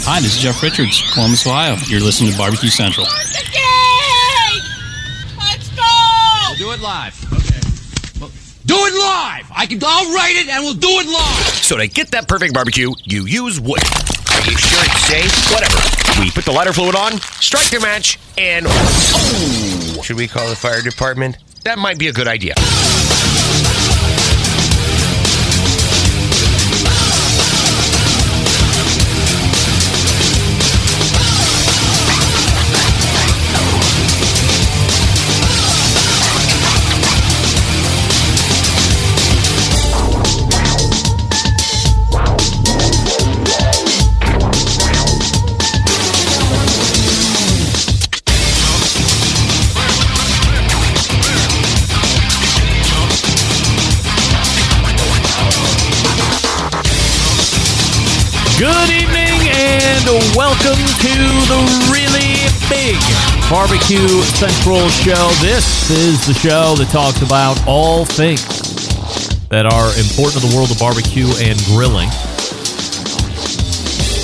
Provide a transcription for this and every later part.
Hi, this is Jeff Richards, Columbus, Ohio. You're listening to Barbecue Central. Let's go! We'll do it live. Okay. Well, do it live! I'll write it and we'll do it live! So to get that perfect barbecue, you use wood. Are you sure it's safe? Whatever. We put the lighter fluid on, strike the match, and... Oh! Should we call the fire department? That might be a good idea. Good evening and welcome to the really big Barbecue Central show. This is the show that talks about all things that are important to the world of barbecue and grilling.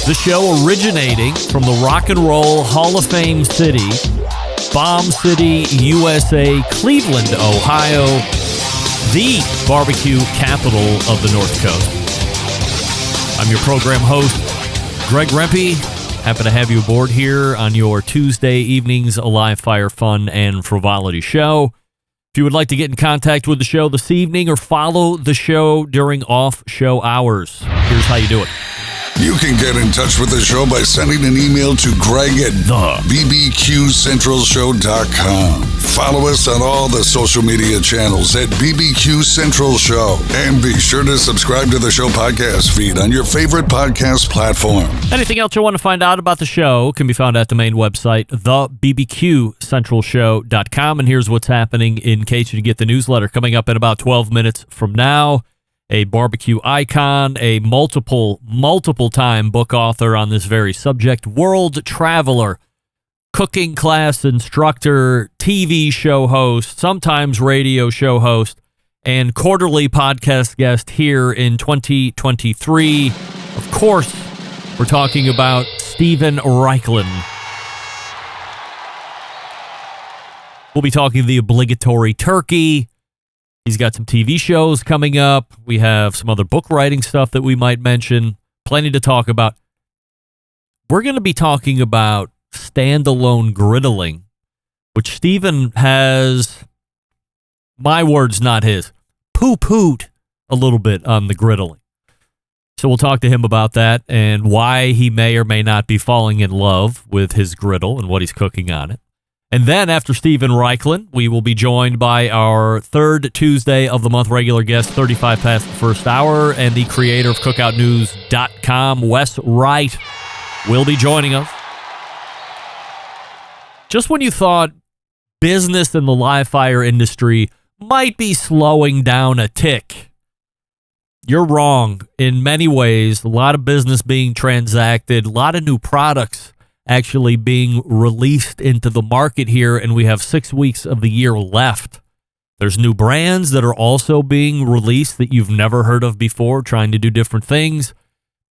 The show originating from the Rock and Roll Hall of Fame city, Bomb City, USA, Cleveland, Ohio, the barbecue capital of the North Coast. I'm your program host, Greg Rempe. Happy to have you aboard here on your Tuesday evening's live fire fun and frivolity show. If you would like to get in contact with the show this evening or follow the show during off-show hours, here's how you do it. You can get in touch with the show by sending an email to Greg at bbqcentralshow.com. Follow us on all the social media channels at BBQ Central Show. And be sure to subscribe to the show podcast feed on your favorite podcast platform. Anything else you want to find out about the show can be found at the main website, thebbqcentralshow.com. And here's what's happening in case you get the newsletter coming up in about 12 minutes from now. A barbecue icon, a multiple-time book author on this very subject, world traveler, cooking class instructor, TV show host, sometimes radio show host, and quarterly podcast guest here in 2023. Of course, we're talking about Stephen Raichlen. We'll be talking the obligatory turkey. He's got some TV shows coming up. We have some other book writing stuff that we might mention. Plenty to talk about. We're going to be talking about standalone griddling, which Stephen has, my words, not his, poo-pooed a little bit on the griddling. So we'll talk to him about that and why he may or may not be falling in love with his griddle and what he's cooking on it. And then after Stephen Raichlen, we will be joined by our third Tuesday of the month regular guest, 35 past the first hour, and the creator of CookoutNews.com, Wes Wright, will be joining us. Just when you thought business in the live fire industry might be slowing down a tick, you're wrong. In many ways, a lot of business being transacted, a lot of new products actually being released into the market here, and we have 6 weeks of the year left. There's new brands that are also being released that you've never heard of before, trying to do different things.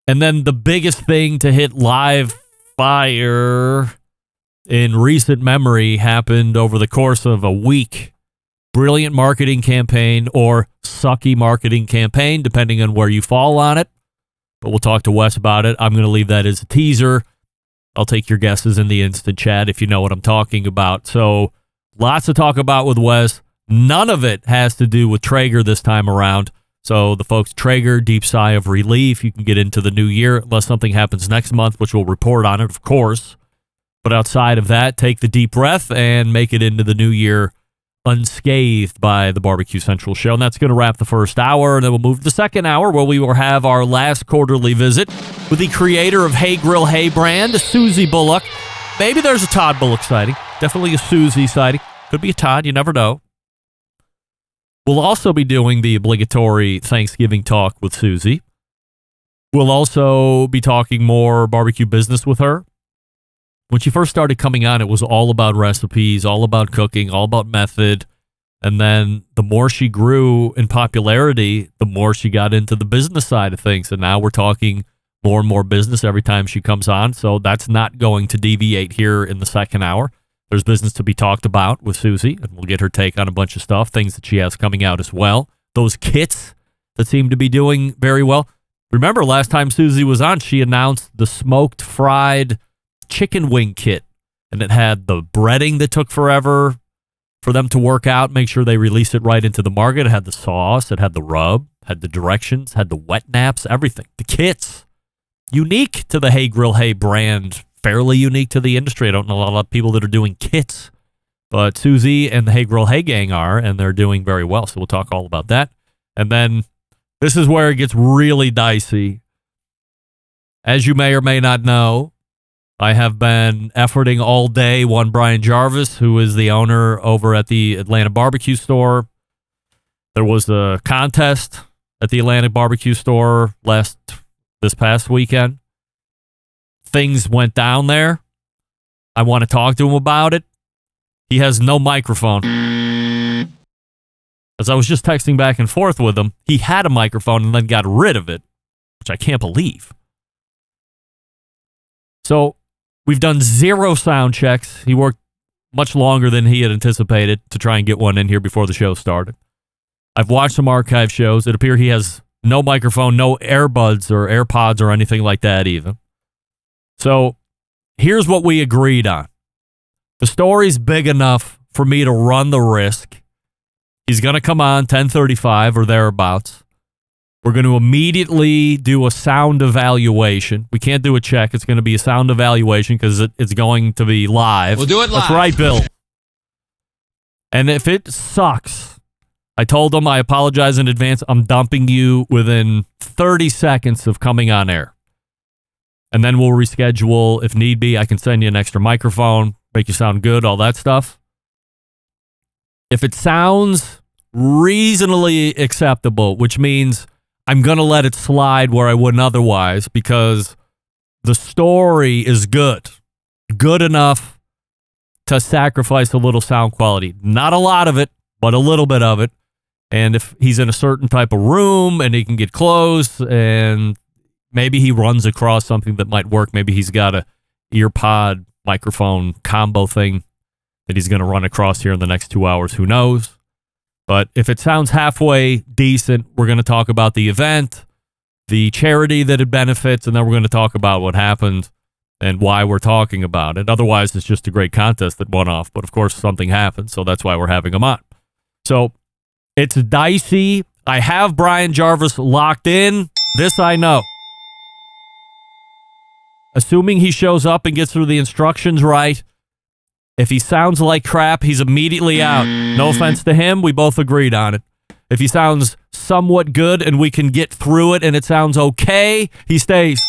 And then the biggest thing to hit live fire in recent memory happened over the course of a week. Brilliant marketing campaign or sucky marketing campaign, depending on where you fall on it. But we'll talk to Wes about it. I'm going to leave that as a teaser. I'll take your guesses in the instant chat if you know what I'm talking about. So lots to talk about with Wes. None of it has to do with Traeger this time around. So the folks, Traeger, deep sigh of relief. You can get into the new year unless something happens next month, which we'll report on it, of course. But outside of that, take the deep breath and make it into the new year unscathed by the Barbecue Central show. And that's going to wrap the first hour. And then we'll move to the second hour where we will have our last quarterly visit with the creator of Hey Grill Hey brand, Susie Bullock. Maybe there's a Todd Bullock sighting. Definitely a Susie sighting. Could be a Todd. You never know. We'll also be doing the obligatory Thanksgiving talk with Susie. We'll also be talking more barbecue business with her. When she first started coming on, it was all about recipes, all about cooking, all about method. And then the more she grew in popularity, the more she got into the business side of things. And now we're talking more and more business every time she comes on. So that's not going to deviate here in the second hour. There's business to be talked about with Susie, and we'll get her take on a bunch of stuff, things that she has coming out as well. Those kits that seem to be doing very well. Remember last time Susie was on, she announced the smoked fried chicken wing kit, and it had the breading that took forever for them to work out, make sure they release it right into the market. It had the sauce, it had the rub, had the directions, had the wet naps, everything. The kits, unique to the Hey Grill Hey brand, fairly unique to the industry. I don't know a lot of people that are doing kits, but Susie and the Hey Grill Hey gang are, and they're doing very well. So we'll talk all about that. And then this is where it gets really dicey. As you may or may not know, I have been efforting all day one Brian Jarvis, who is the owner over at the Atlanta Barbecue Store. There was a contest at the Atlanta Barbecue Store this past weekend. Things went down there. I want to talk to him about it. He has no microphone. As I was just texting back and forth with him, he had a microphone and then got rid of it, which I can't believe. So we've done 0 sound checks. He worked much longer than he had anticipated to try and get one in here before the show started. I've watched some archive shows. It appears he has no microphone, no earbuds or AirPods or anything like that even. So here's what we agreed on. The story's big enough for me to run the risk. He's going to come on 10:35 or thereabouts. We're going to immediately do a sound evaluation. We can't do a check. It's going to be a sound evaluation because it's going to be live. We'll do it live. That's right, Bill. And if it sucks, I told him I apologize in advance. I'm dumping you within 30 seconds of coming on air. And then we'll reschedule if need be. I can send you an extra microphone, make you sound good, all that stuff. If it sounds reasonably acceptable, which means I'm going to let it slide where I wouldn't otherwise because the story is good enough to sacrifice a little sound quality. Not a lot of it, but a little bit of it. And if he's in a certain type of room and he can get close and maybe he runs across something that might work. Maybe he's got a ear pod microphone combo thing that he's going to run across here in the next 2 hours. Who knows? But if it sounds halfway decent, we're going to talk about the event, the charity that it benefits, and then we're going to talk about what happened and why we're talking about it. Otherwise, it's just a great contest that went off. But of course, something happened, so that's why we're having him on. So it's dicey. I have Brian Jarvis locked in. This I know. Assuming he shows up and gets through the instructions right, if he sounds like crap, he's immediately out. No offense to him, we both agreed on it. If he sounds somewhat good and we can get through it and it sounds okay, he stays.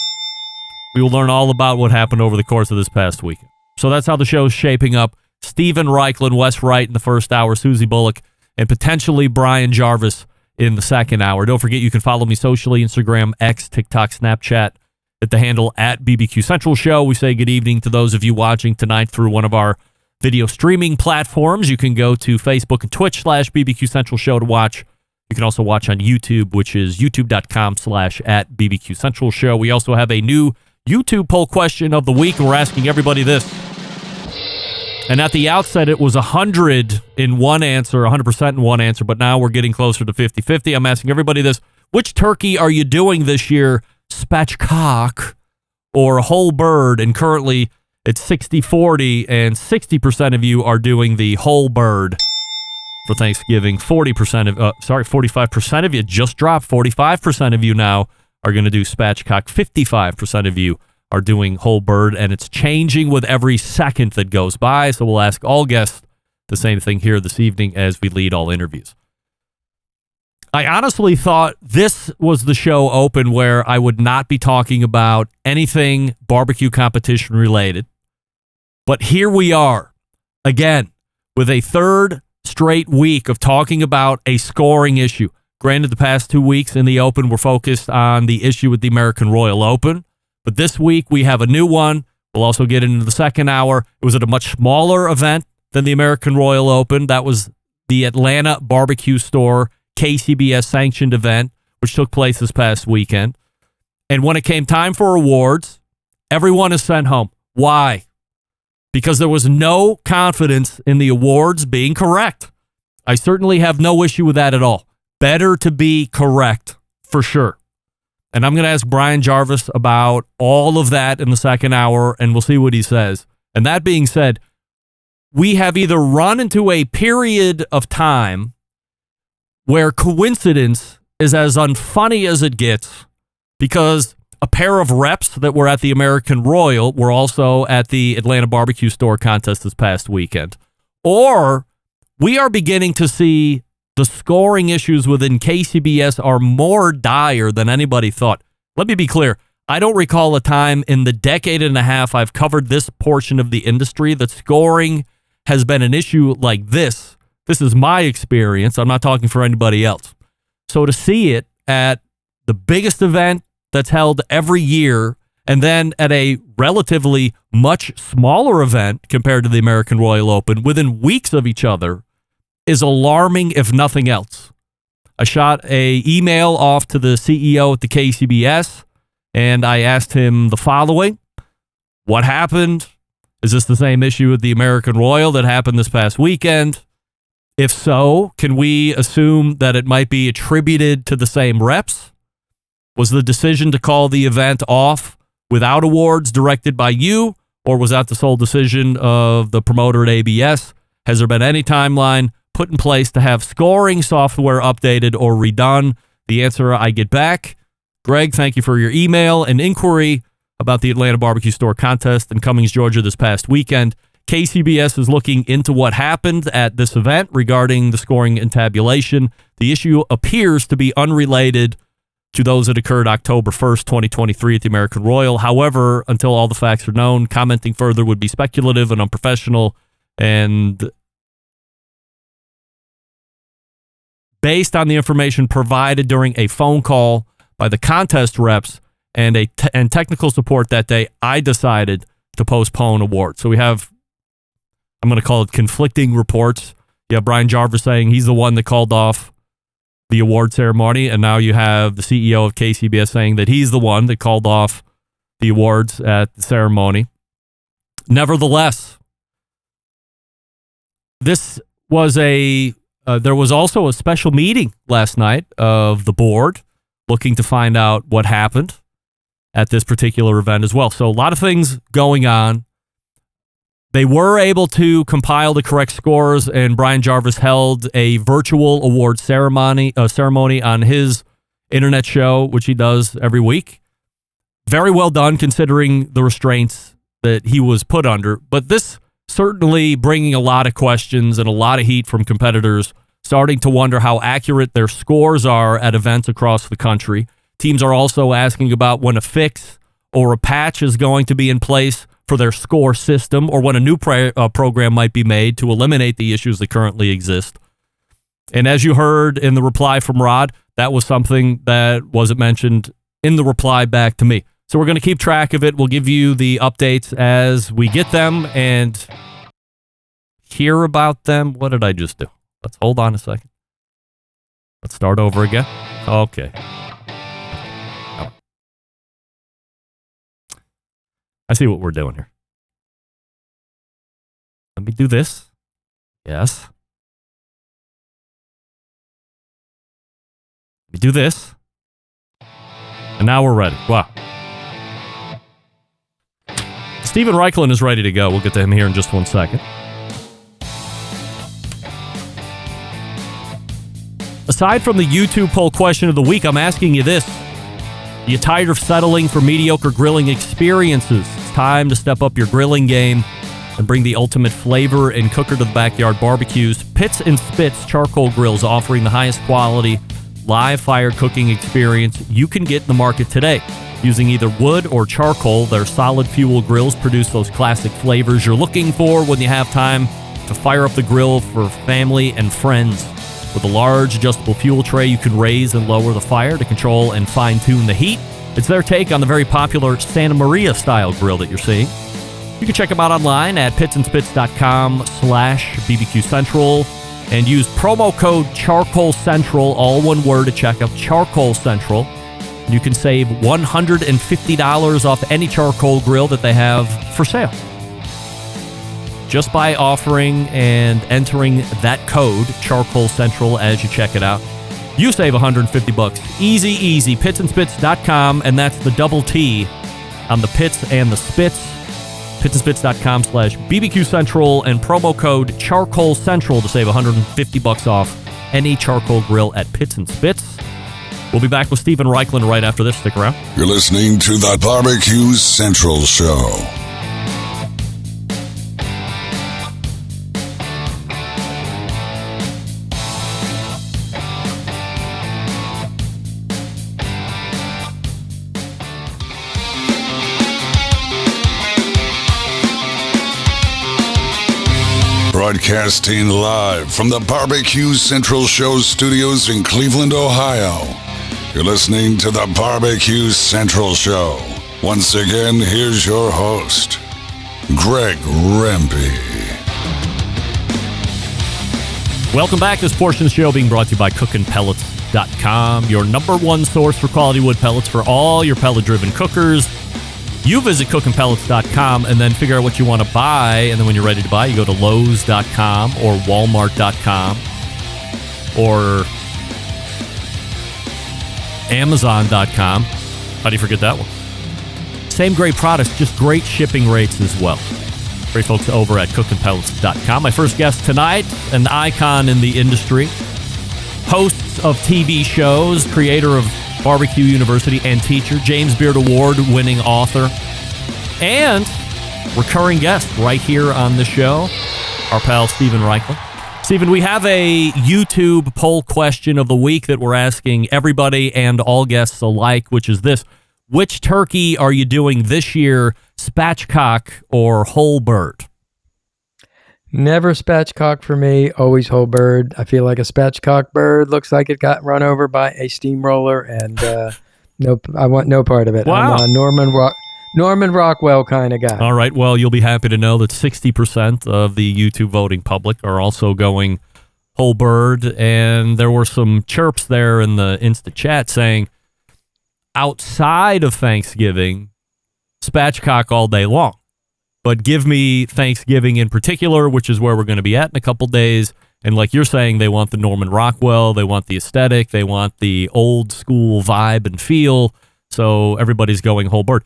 We will learn all about what happened over the course of this past weekend. So that's how the show's shaping up. Stephen Raichlen, Wes Wright in the first hour, Susie Bullock, and potentially Brian Jarvis in the second hour. Don't forget you can follow me socially, Instagram, X, TikTok, Snapchat, at the handle at BBQ Central Show. We say good evening to those of you watching tonight through one of our video streaming platforms. You can go to Facebook and Twitch /BBQ Central Show to watch. You can also watch on YouTube, which is youtube.com/@BBQ Central Show. We also have a new YouTube poll question of the week. We're asking everybody this. And at the outset, it was 100 in one answer, 100% in one answer, but now we're getting closer to 50-50. I'm asking everybody this. Which turkey are you doing this year? Spatchcock or whole bird? And currently it's 60-40, and 60% of you are doing the whole bird for Thanksgiving. 45% of you just dropped. 45% of you now are going to do spatchcock. 55% of you are doing whole bird, and it's changing with every second that goes by. So we'll ask all guests the same thing here this evening as we lead all interviews. I honestly thought this was the show open where I would not be talking about anything barbecue competition related. But here we are, again, with a third straight week of talking about a scoring issue. Granted, the past 2 weeks in the Open were focused on the issue with the American Royal Open. But this week we have a new one. We'll also get into the second hour. It was at a much smaller event than the American Royal Open. That was the Atlanta Barbecue Store KCBS sanctioned event, which took place this past weekend. And when it came time for awards, everyone is sent home. Why? Because there was no confidence in the awards being correct. I certainly have no issue with that at all. Better to be correct, for sure. And I'm going to ask Brian Jarvis about all of that in the second hour, and we'll see what he says. And that being said, we have either run into a period of time where coincidence is as unfunny as it gets, because a pair of reps that were at the American Royal were also at the Atlanta Barbecue Store contest this past weekend. Or we are beginning to see the scoring issues within KCBS are more dire than anybody thought. Let me be clear. I don't recall a time in the decade and a half I've covered this portion of the industry that scoring has been an issue like this. This is my experience. I'm not talking for anybody else. So to see it at the biggest event that's held every year, and then at a relatively much smaller event compared to the American Royal Open within weeks of each other, is alarming, if nothing else. I shot an email off to the CEO at the KCBS, and I asked him the following. What happened? Is this the same issue with the American Royal that happened this past weekend? If so, can we assume that it might be attributed to the same reps? Was the decision to call the event off without awards directed by you, or was that the sole decision of the promoter at ABS? Has there been any timeline put in place to have scoring software updated or redone? The answer I get back. Greg, thank you for your email and inquiry about the Atlanta Barbecue Store contest in Cummings, Georgia this past weekend. KCBS is looking into what happened at this event regarding the scoring and tabulation. The issue appears to be unrelated to those that occurred October 1st, 2023 at the American Royal. However, until all the facts are known, commenting further would be speculative and unprofessional, and based on the information provided during a phone call by the contest reps and and technical support that day, I decided to postpone awards. So we have, I'm going to call it conflicting reports. You have Brian Jarvis saying he's the one that called off the award ceremony, and now you have the CEO of KCBS saying that he's the one that called off the awards at the ceremony. Nevertheless, this was there was also a special meeting last night of the board looking to find out what happened at this particular event as well. So a lot of things going on. They were able to compile the correct scores, and Brian Jarvis held a virtual award ceremony on his internet show, which he does every week. Very well done considering the restraints that he was put under. But this certainly bringing a lot of questions and a lot of heat from competitors starting to wonder how accurate their scores are at events across the country. Teams are also asking about when a fix or a patch is going to be in place for their score system, or when a new program might be made to eliminate the issues that currently exist. And as you heard in the reply from Rod, that was something that wasn't mentioned in the reply back to me. So we're going to keep track of it. We'll give you the updates as we get them and hear about them. What did I just do? Let's hold on a second. Let's start over again. Okay. I see what we're doing here. Let me do this. Yes. Let me do this. And now we're ready. Wow. Stephen Raichlen is ready to go. We'll get to him here in just 1 second. Aside from the YouTube poll question of the week, I'm asking you this. Are you tired of settling for mediocre grilling experiences? It's time to step up your grilling game and bring the ultimate flavor and cooker to the backyard barbecues. Pits and Spits Charcoal Grills, offering the highest quality live fire cooking experience you can get in the market today. Using either wood or charcoal, their solid fuel grills produce those classic flavors you're looking for when you have time to fire up the grill for family and friends. With a large adjustable fuel tray, you can raise and lower the fire to control and fine-tune the heat. It's their take on the very popular Santa Maria-style grill that you're seeing. You can check them out online at pitsandspits.com/BBQ Central and use promo code Charcoal Central, all one word, to check out Charcoal Central. You can save $150 off any charcoal grill that they have for sale. Just by offering and entering that code, Charcoal Central, as you check it out. You save $150. Easy, easy. Pitsandspits.com, and that's the double T on the pits and the spits. Pitsandspits.com/BBQ Central and promo code Charcoal Central to save $150 off any charcoal grill at Pits and Spits. We'll be back with Stephen Raichlen right after this. Stick around. You're listening to the Barbecue Central Show. Broadcasting live from the Barbecue Central Show studios in Cleveland, Ohio. You're listening to the Barbecue Central Show. Once again, here's your host, Greg Rempe. Welcome back. This portion of the show being brought to you by CookinPellets.com, your number one source for quality wood pellets for all your pellet-driven cookers. You visit CookinPellets.com and then figure out what you want to buy, and then when you're ready to buy, you go to Lowe's.com or Walmart.com or Amazon.com. How do you forget that one? Same great products, just great shipping rates as well. Great folks over at CookinPellets.com. My first guest tonight, an icon in the industry, host of TV shows, creator of Barbecue University and teacher, James Beard Award-winning author, and recurring guest right here on the show, our pal Stephen Raichlen. Stephen, we have a YouTube poll question of the week that we're asking everybody and all guests alike, which is this: which turkey are you doing this year, spatchcock or whole bird? Never spatchcock for me, always whole bird. I feel like a spatchcock bird looks like it got run over by a steamroller, and nope, I want no part of it. Wow. I'm a Norman Rockwell kind of guy. All right, well, you'll be happy to know that 60% of the YouTube voting public are also going whole bird, and there were some chirps there in the Insta chat saying, outside of Thanksgiving, spatchcock all day long. But give me Thanksgiving in particular, which is where we're going to be at in a couple days. And like you're saying, they want the Norman Rockwell, they want the aesthetic, they want the old school vibe and feel. So everybody's going whole bird.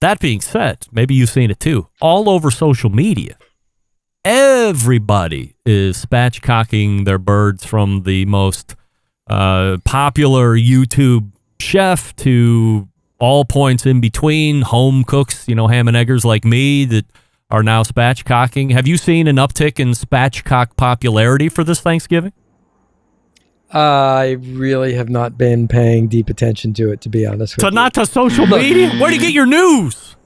That being said, maybe you've seen it too. All over social media, everybody is spatchcocking their birds, from the most popular YouTube chef to all points in between, home cooks, ham and eggers like me that are now spatchcocking. Have you seen an uptick in spatchcock popularity for this Thanksgiving? I really have not been paying deep attention to it, to be honest with you. Not to social media? Where do you get your news?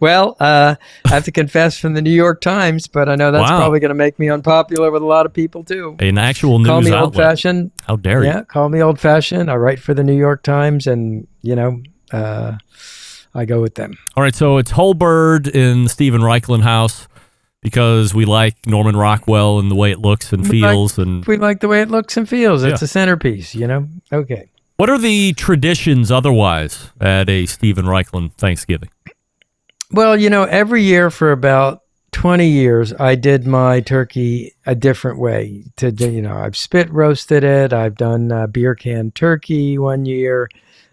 Well, I have to confess, from the New York Times, but I know that's probably going to make me unpopular with a lot of people too. An actual news outlet. Call me old-fashioned. How dare you? Yeah, call me old-fashioned. I write for the New York Times, and, I go with them. All right, so it's whole bird in the Stephen Raichlen house because we like Norman Rockwell and the way it looks and feels. We like the way it looks and feels. It's a centerpiece, Okay. What are the traditions otherwise at a Stephen Raichlen Thanksgiving? Well, every year for about 20 years, I did my turkey a different way. I've spit roasted it. I've done beer can turkey one year.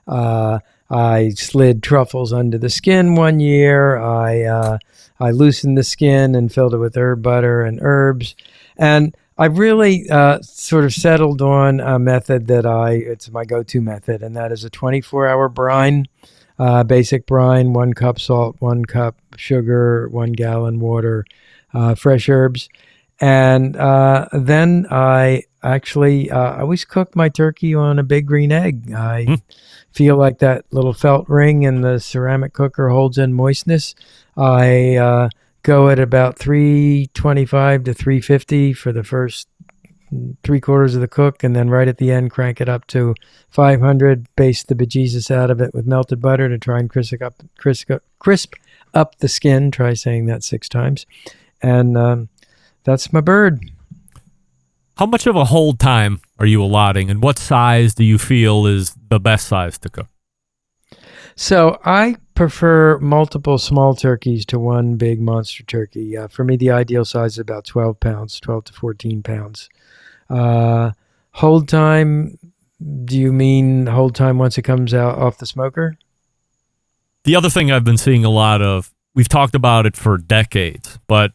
I slid truffles under the skin one year. I loosened the skin and filled it with herb butter and herbs. And I really sort of settled on a method that it's my go-to method, and that is a 24-hour brine, basic brine, 1 cup salt, 1 cup sugar, 1 gallon water, fresh herbs. And then I actually always cook my turkey on a big green egg. I feel like that little felt ring in the ceramic cooker holds in moistness. I go at about 325 to 350 for the first 3/4 of the cook, and then right at the end crank it up to 500, baste the bejesus out of it with melted butter to try and crisp up the skin. Try saying that 6 times. And that's my bird. How much of a hold time are you allotting, and what size do you feel is the best size to cook? So I prefer multiple small turkeys to one big monster turkey. For me, the ideal size is about 12 pounds, 12 to 14 pounds. Hold time, do you mean hold time once it comes out off the smoker? The other thing I've been seeing a lot of, we've talked about it for decades, but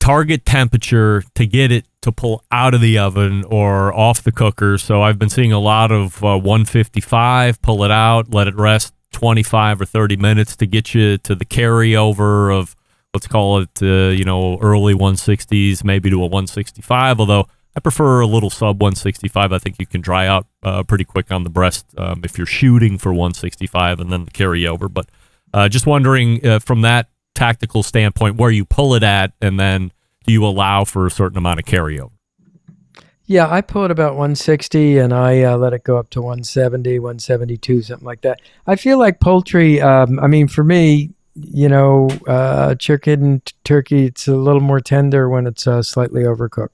target temperature to get it to pull out of the oven or off the cooker. So I've been seeing a lot of 155, pull it out, let it rest 25 or 30 minutes to get you to the carryover of, let's call it, early 160s, maybe to a 165, although I prefer a little sub 165. I think you can dry out pretty quick on the breast if you're shooting for 165 and then the carryover. But just wondering from that tactical standpoint, where you pull it at, and then do you allow for a certain amount of carryover? Yeah, I pull it about 160 and I let it go up to 170, 172, something like that. I feel like poultry, for me, chicken, turkey, it's a little more tender when it's slightly overcooked.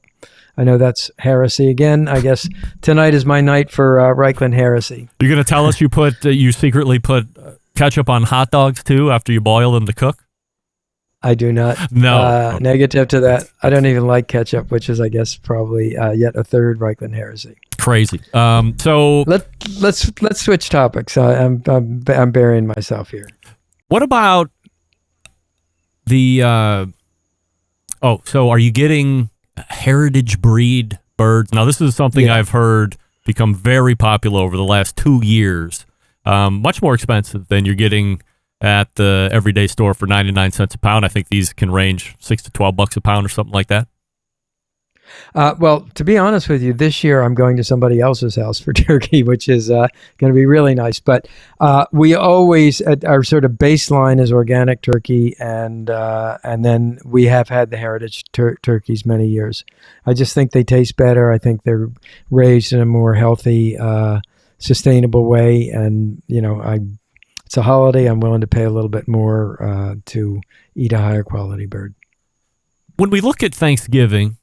I know that's heresy again. I guess tonight is my night for Raichlen heresy. You're going to tell us you secretly put ketchup on hot dogs too after you boil them to cook? I do not. No. Negative to that. I don't even like ketchup, which is, I guess, probably yet a third Raichlen heresy. Crazy. So let's switch topics. I'm burying myself here. what about the? So are you getting heritage breed birds? Now, this is something I've heard become very popular over the last 2 years. Much more expensive than you're getting at the everyday store for 99 cents a pound. I think these can range $6 to $12 a pound or something like that. Well, to be honest with you, this year I'm going to somebody else's house for turkey, which is going to be really nice. But we always, our sort of baseline is organic turkey, and then we have had the heritage turkeys many years. I just think they taste better. I think they're raised in a more healthy, sustainable way, and it's a holiday. I'm willing to pay a little bit more to eat a higher quality bird. When we look at Thanksgiving,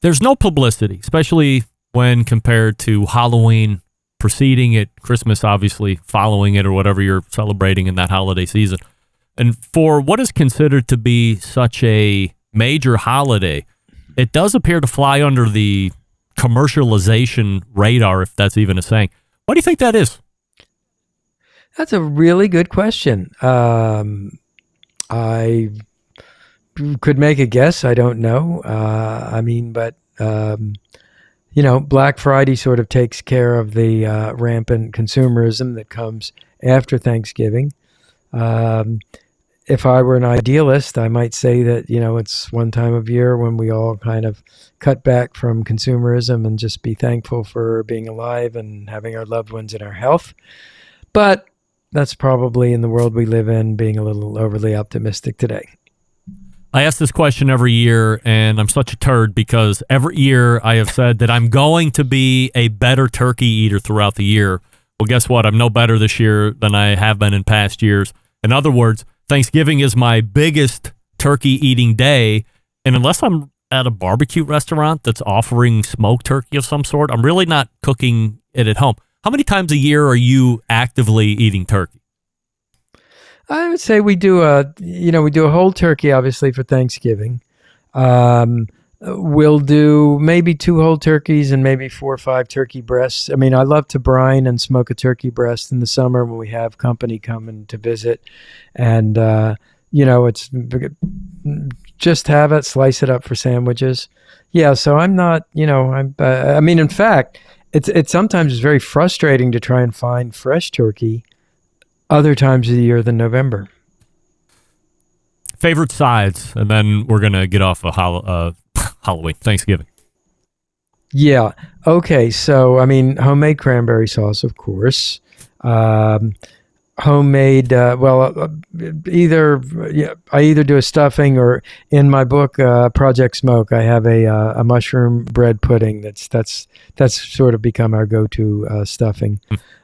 there's no publicity, especially when compared to Halloween preceding it, Christmas obviously following it, or whatever you're celebrating in that holiday season. And for what is considered to be such a major holiday, it does appear to fly under the commercialization radar, if that's even a saying. Why do you think that is? That's a really good question. I could make a guess. I don't know. Black Friday sort of takes care of the rampant consumerism that comes after Thanksgiving. If I were an idealist, I might say that, it's one time of year when we all kind of cut back from consumerism and just be thankful for being alive and having our loved ones in our health. But that's probably, in the world we live in, being a little overly optimistic today. I ask this question every year, and I'm such a turd because every year I have said that I'm going to be a better turkey eater throughout the year. Well, guess what? I'm no better this year than I have been in past years. In other words, Thanksgiving is my biggest turkey eating day, and unless I'm at a barbecue restaurant that's offering smoked turkey of some sort, I'm really not cooking it at home. How many times a year are you actively eating turkey? I would say we do a whole turkey, obviously, for Thanksgiving. We'll do maybe 2 whole turkeys and maybe 4 or 5 turkey breasts. I mean, I love to brine and smoke a turkey breast in the summer when we have company coming to visit. And, it's just have it, slice it up for sandwiches. Yeah, so I'm not, in fact, it's sometimes very frustrating to try and find fresh turkey other times of the year than November. Favorite sides, and then we're going to get off of Halloween, Thanksgiving. Yeah. Okay. So, homemade cranberry sauce, of course. homemade. I either do a stuffing, or in my book, Project Smoke, I have a mushroom bread pudding. That's sort of become our go-to stuffing.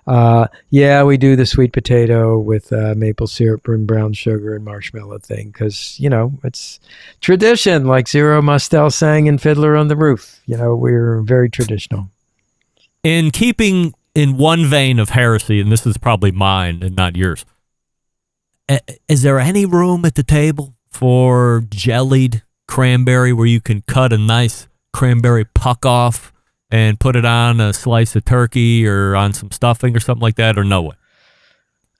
We do the sweet potato with maple syrup and brown sugar and marshmallow thing, because it's tradition, like Zero Mostel sang in Fiddler on the Roof. We're very traditional. In keeping in one vein of heresy, and this is probably mine and not yours, is there any room at the table for jellied cranberry where you can cut a nice cranberry puck off and put it on a slice of turkey or on some stuffing or something like that, or no way?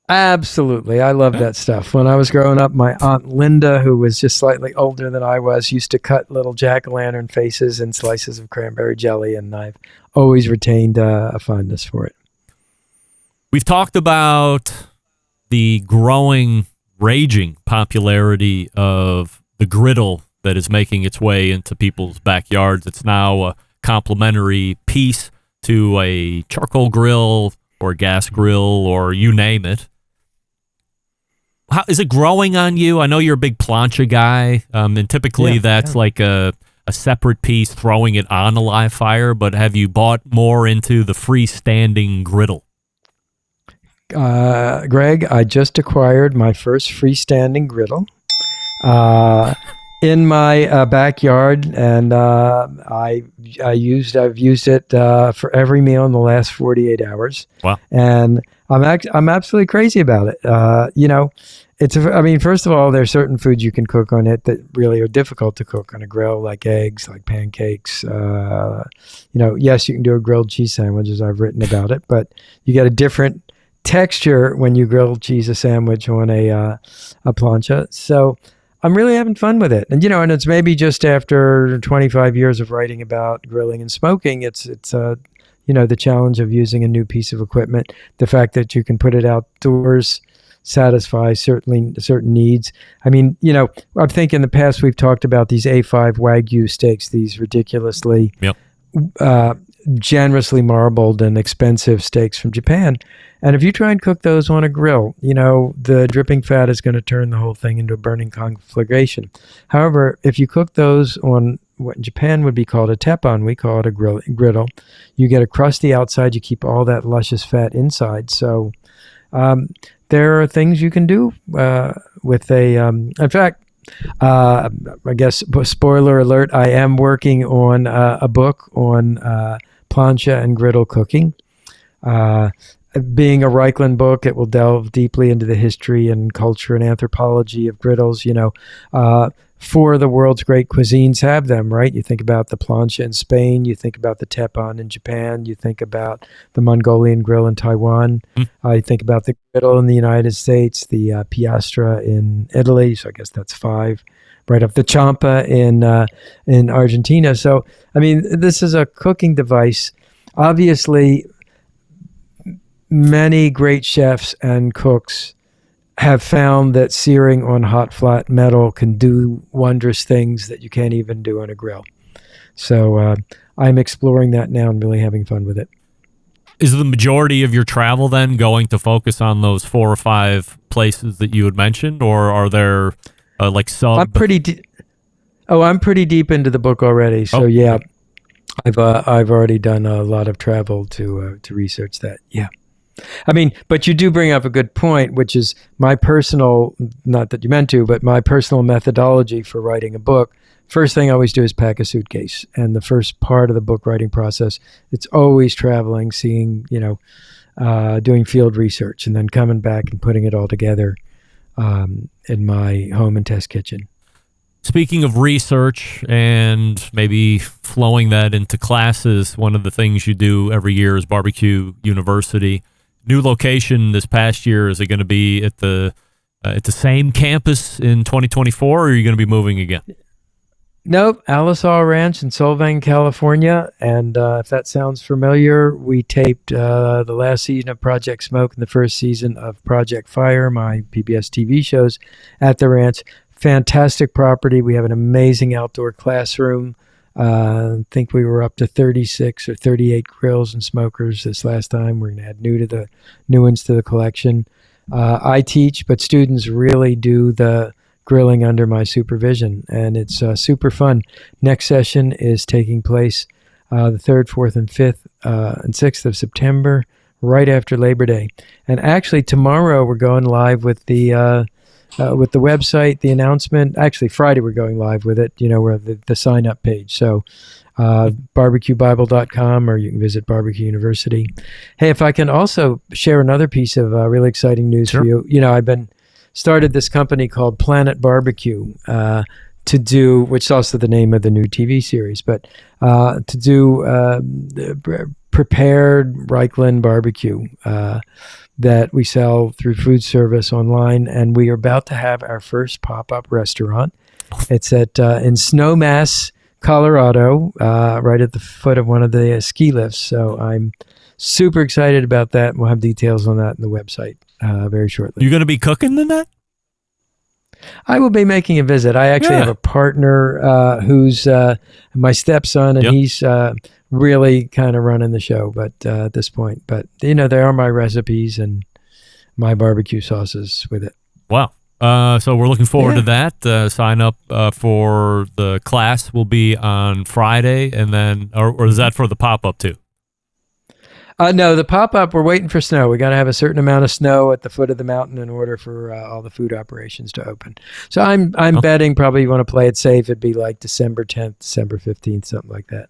Absolutely. I love that stuff. When I was growing up, my Aunt Linda, who was just slightly older than I was, used to cut little jack-o'-lantern faces and slices of cranberry jelly, and I've always retained a fondness for it. We've talked about the raging popularity of the griddle that is making its way into people's backyards. It's now a complementary piece to a charcoal grill or gas grill or you name it. How is it growing on you? I know you're a big plancha guy, and typically that's like a separate piece throwing it on a live fire, but have you bought more into the freestanding griddle? Greg, I just acquired my first freestanding griddle in my backyard, and I've used it for every meal in the last 48 hours. Wow! And I'm absolutely crazy about it. First of all, there's certain foods you can cook on it that really are difficult to cook on a grill, like eggs, like pancakes. Yes, you can do a grilled cheese sandwich, as I've written about it, but you get a different texture when you grill cheese a sandwich on a plancha. So I'm really having fun with it. And, and it's maybe just after 25 years of writing about grilling and smoking, it's the challenge of using a new piece of equipment, the fact that you can put it outdoors, satisfy certain needs. I think in the past we've talked about these A5 Wagyu steaks, these ridiculously generously marbled and expensive steaks from Japan. And if you try and cook those on a grill, the dripping fat is going to turn the whole thing into a burning conflagration. However, if you cook those on what in Japan would be called a teppon, we call it a griddle, you get a crusty outside, you keep all that luscious fat inside. So there are things you can do with a, in fact, I guess, spoiler alert, I am working on a book on plancha and griddle cooking. Being a Raichlen book, it will delve deeply into the history and culture and anthropology of griddles. Four of the world's great cuisines have them, right? You think about the plancha in Spain, you think about the teppon in Japan, you think about the Mongolian grill in Taiwan, you think about the griddle in the United States, the piastra in Italy, so I guess that's five, right up the champa in Argentina. So, this is a cooking device. Obviously, many great chefs and cooks have found that searing on hot flat metal can do wondrous things that you can't even do on a grill. So I'm exploring that now and really having fun with it. Is the majority of your travel then going to focus on those 4 or 5 places that you had mentioned, or are there I'm pretty deep into the book already. So I've already done a lot of travel to research that. Yeah. But you do bring up a good point, which is my personal, not that you meant to, but my personal methodology for writing a book. First thing I always do is pack a suitcase. And the first part of the book writing process, it's always traveling, seeing, doing field research, and then coming back and putting it all together in my home and test kitchen. Speaking of research and maybe flowing that into classes, one of the things you do every year is Barbecue University. New location this past year, is it going to be at the same campus in 2024, or are you going to be moving again? Nope, Alisal Ranch in Solvang, California. And if that sounds familiar, we taped the last season of Project Smoke and the first season of Project Fire, my PBS TV shows, at the ranch. Fantastic property. We have an amazing outdoor classroom. I think we were up to 36 or 38 grills and smokers this last time. We're going to add new ones to the collection. I teach, but students really do the grilling under my supervision, and it's super fun. Next session is taking place the 3rd, 4th, and 5th and 6th of September, right after Labor Day. And actually, tomorrow we're going live with the website, the announcement. Actually, Friday we're going live with it. We're the sign-up page. So barbecuebible.com, or you can visit Barbecue University. Hey, if I can also share another piece of really exciting news for you. I've started this company called Planet Barbecue to do, which is also the name of the new TV series, but to do prepared Raichlen barbecue that we sell through food service online, and we are about to have our first pop-up restaurant. It's in Snowmass, Colorado, right at the foot of one of the ski lifts. So I'm super excited about that. We'll have details on that in the website very shortly. You're going to be cooking in that? I will be making a visit. I actually have a partner who's my stepson, and he's really kind of running the show, but at this point. But, they are my recipes and my barbecue sauces with it. Wow. So we're looking forward to that. Sign up for the class will be on Friday, and then, or is that for the pop-up too? No, the pop-up, we're waiting for snow. We got to have a certain amount of snow at the foot of the mountain in order for all the food operations to open. So I'm betting probably you want to play it safe. It'd be like December 10th, December 15th, something like that.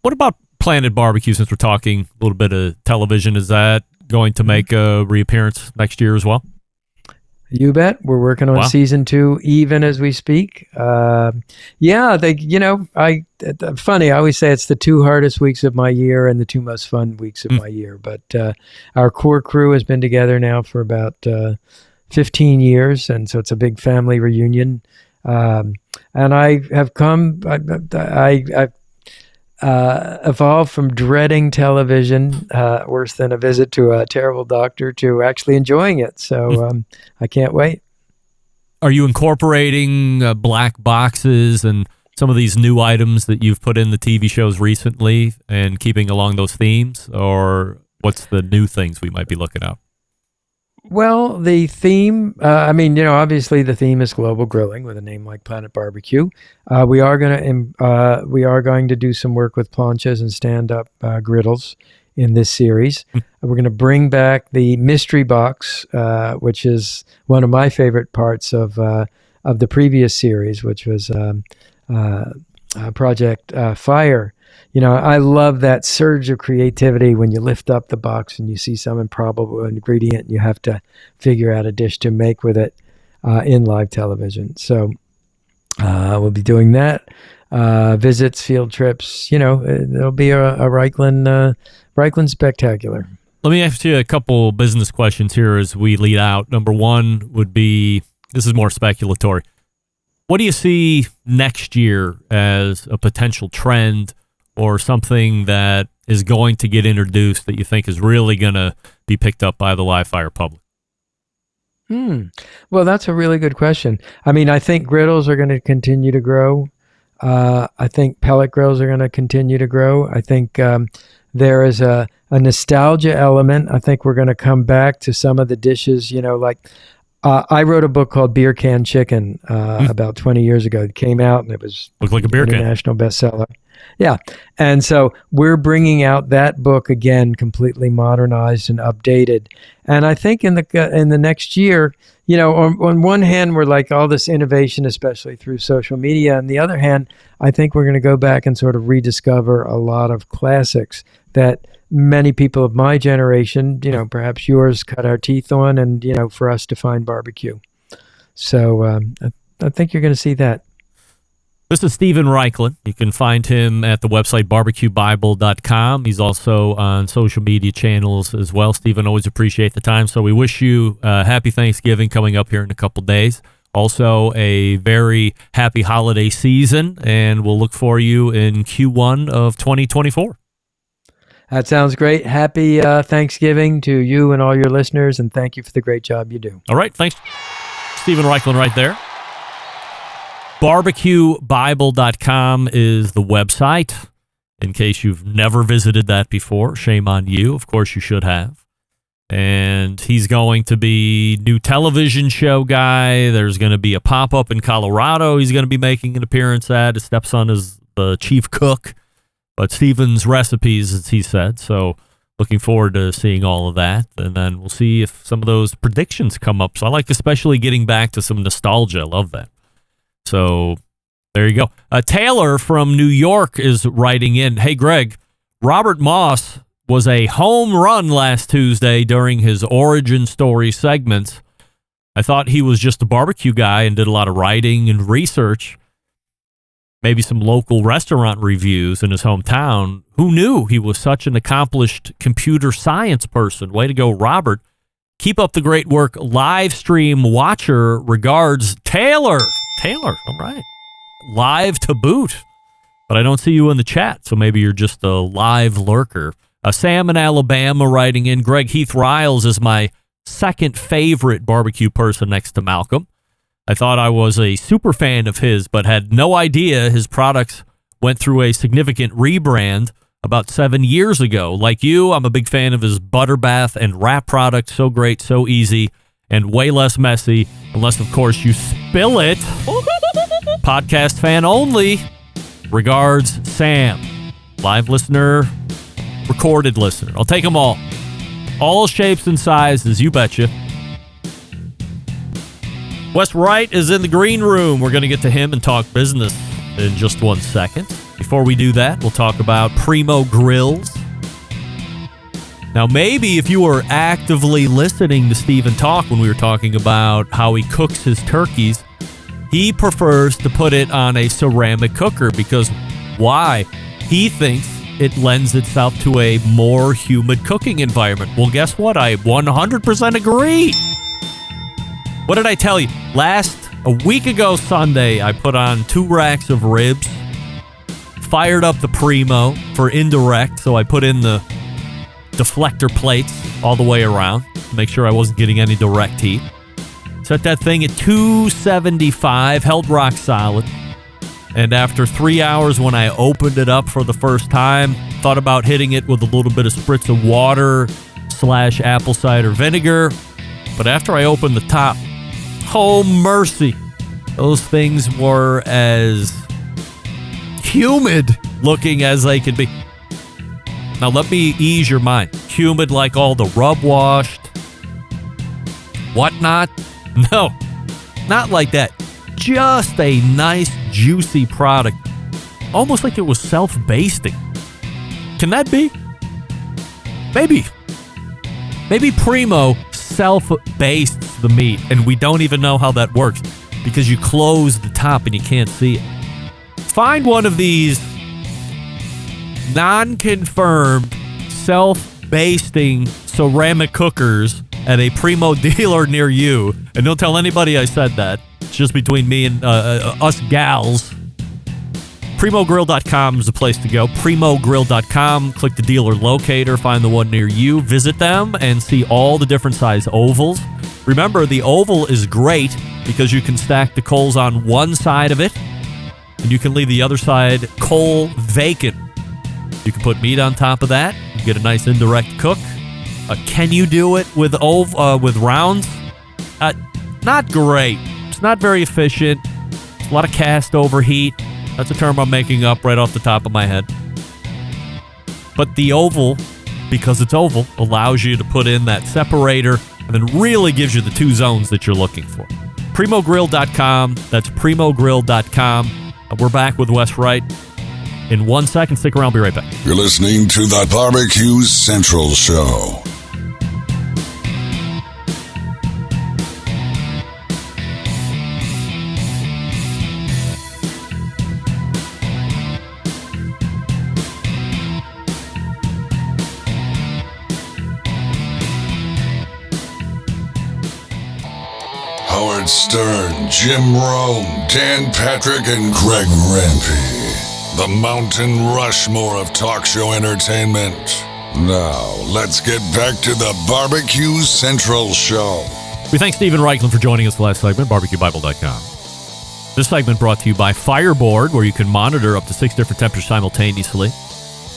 What about Planet Barbecue, since we're talking a little bit of television? Is that going to make a reappearance next year as well? You bet. We're working on season 2 even as we speak. Funny, I always say it's the 2 hardest weeks of my year and the 2 most fun weeks of my year. But our core crew has been together now for about 15 years, and so it's a big family reunion. And I have I've evolved from dreading television, worse than a visit to a terrible doctor, to actually enjoying it. So I can't wait. Are you incorporating black boxes and some of these new items that you've put in the TV shows recently and keeping along those themes? Or what's the new things we might be looking at? Well, the theme, obviously the theme is global grilling with a name like Planet Barbecue. We are going to do some work with planchas and stand-up griddles in this series. We're going to bring back the mystery box, which is one of my favorite parts of the previous series, which was Project Fire. I love that surge of creativity when you lift up the box and you see some improbable ingredient and you have to figure out a dish to make with it in live television. So we'll be doing that. Visits, field trips, it'll be a Raichlen spectacular. Let me ask you a couple business questions here as we lead out. Number one would be, this is more speculatory. What do you see next year as a potential trend or something that is going to get introduced that you think is really going to be picked up by the live fire public? Well, that's a really good question. I think griddles are going to continue to grow. I think pellet grills are going to continue to grow. I think there is a nostalgia element. I think we're going to come back to some of the dishes, I wrote a book called Beer Can Chicken about 20 years ago. It came out and it was looked like a beer can, international bestseller. Yeah, and so we're bringing out that book again, completely modernized and updated. And I think in the next year, on one hand, we're like all this innovation, especially through social media. On the other hand, I think we're going to go back and sort of rediscover a lot of classics that many people of my generation, perhaps yours, cut our teeth on, and, for us to find barbecue. So I think you're going to see that. This is Stephen Raichlen. You can find him at the website barbecuebible.com. He's also on social media channels as well. Stephen, always appreciate the time. So we wish you happy Thanksgiving coming up here in a couple days. Also, a very happy holiday season, and we'll look for you in Q1 of 2024. That sounds great. Happy Thanksgiving to you and all your listeners, and thank you for the great job you do. All right. Thanks. Stephen Raichlen right there. BarbecueBible.com is the website. In case you've never visited that before, shame on you. Of course, you should have. And he's going to be new television show guy. There's going to be a pop-up in Colorado he's going to be making an appearance at. His stepson is the chief cook, but Steven's recipes, as he said. So looking forward to seeing all of that. And then we'll see if some of those predictions come up. So I like especially getting back to some nostalgia. I love that. So there you go. Taylor from New York is writing in, hey, Greg, Robert Moss was a home run last Tuesday during his origin story segments. I thought he was just a barbecue guy and did a lot of writing and research, maybe some local restaurant reviews in his hometown. Who knew he was such an accomplished computer science person? Way to go, Robert. Keep up the great work. Live stream watcher. Regards, Taylor. Taylor, all right. Live to boot. But I don't see you in the chat, so maybe you're just a live lurker. Sam in Alabama writing in, Greg, Heath Riles is my second favorite barbecue person next to Malcolm. I thought I was a super fan of his, but had no idea his products went through a significant rebrand about 7 years ago. Like you, I'm a big fan of his butter bath and wrap products. So great, so easy, and way less messy, unless, of course, you spill it. Podcast fan only. Regards, Sam. Live listener, recorded listener. I'll take them all. All shapes and sizes, you betcha. Wes Wright is in the green room. We're going to get to him and talk business in just 1 second. Before we do that, we'll talk about Primo Grills. Now, maybe if you were actively listening to Steven talk when we were talking about how he cooks his turkeys, he prefers to put it on a ceramic cooker because why? He thinks it lends itself to a more humid cooking environment. Well, guess what? I 100% agree. What did I tell you? A week ago Sunday, I put on 2 racks of ribs, fired up the Primo for indirect, so I put in the deflector plates all the way around to make sure I wasn't getting any direct heat. Set that thing at 275, held rock solid. And after 3 hours, when I opened it up for the first time, thought about hitting it with a little bit of spritz of water / apple cider vinegar. But after I opened the top, oh mercy, those things were as humid looking as they could be. Now let me ease your mind. Humid like all the rub washed, whatnot? No, not like that. Just a nice, juicy product. Almost like it was self-basting. Can that be? Maybe. Maybe Primo self-bastes the meat, and we don't even know how that works because you close the top and you can't see it. Find one of these non-confirmed, self-basting ceramic cookers at a Primo dealer near you, and don't tell anybody I said that. It's just between me and us gals. PrimoGrill.com is the place to go. PrimoGrill.com. Click the dealer locator. Find the one near you. Visit them and see all the different size ovals. Remember, the oval is great because you can stack the coals on one side of it, and you can leave the other side coal vacant. You can put meat on top of that. You get a nice indirect cook. Can you do it with rounds? Not great. It's not very efficient. It's a lot of cast overheat. That's a term I'm making up right off the top of my head. But the oval, because it's oval, allows you to put in that separator and then really gives you the 2 zones that you're looking for. PrimoGrill.com. That's PrimoGrill.com. We're back with Wes Wright in 1 second. Stick around. I'll be right back. You're listening to the Barbecue Central Show. Howard Stern, Jim Rome, Dan Patrick, and Greg Rempe. The Mountain Rushmore of talk show entertainment. Now, let's get back to the Barbecue Central Show. We thank Stephen Raichlen for joining us the last segment, barbecuebible.com. This segment brought to you by Fireboard, where you can monitor up to 6 different temperatures simultaneously.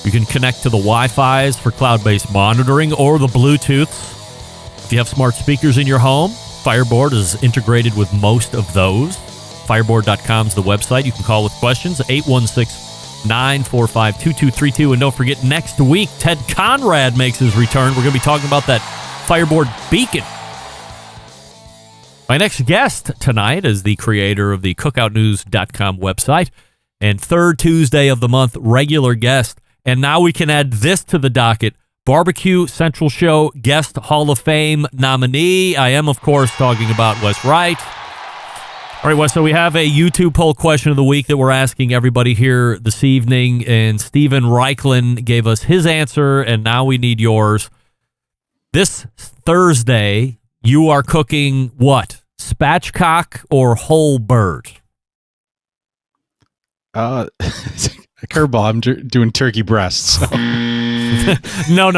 You can connect to the Wi-Fi's for cloud-based monitoring or the Bluetooths. If you have smart speakers in your home, Fireboard is integrated with most of those. Fireboard.com is the website. You can call with questions, 816-945-2232. And don't forget, next week, Ted Conrad makes his return. We're going to be talking about that Fireboard beacon. My next guest tonight is the creator of the cookoutnews.com website and third Tuesday of the month regular guest. And now we can add this to the docket. Barbecue Central Show Guest Hall of Fame nominee. I am, of course, talking about Wes Wright. All right, Wes, so we have a YouTube poll question of the week that we're asking everybody here this evening, and Stephen Raichlen gave us his answer, and now we need yours. This Thursday, you are cooking what? Spatchcock or whole bird? A curveball. I'm doing turkey breasts. So. No.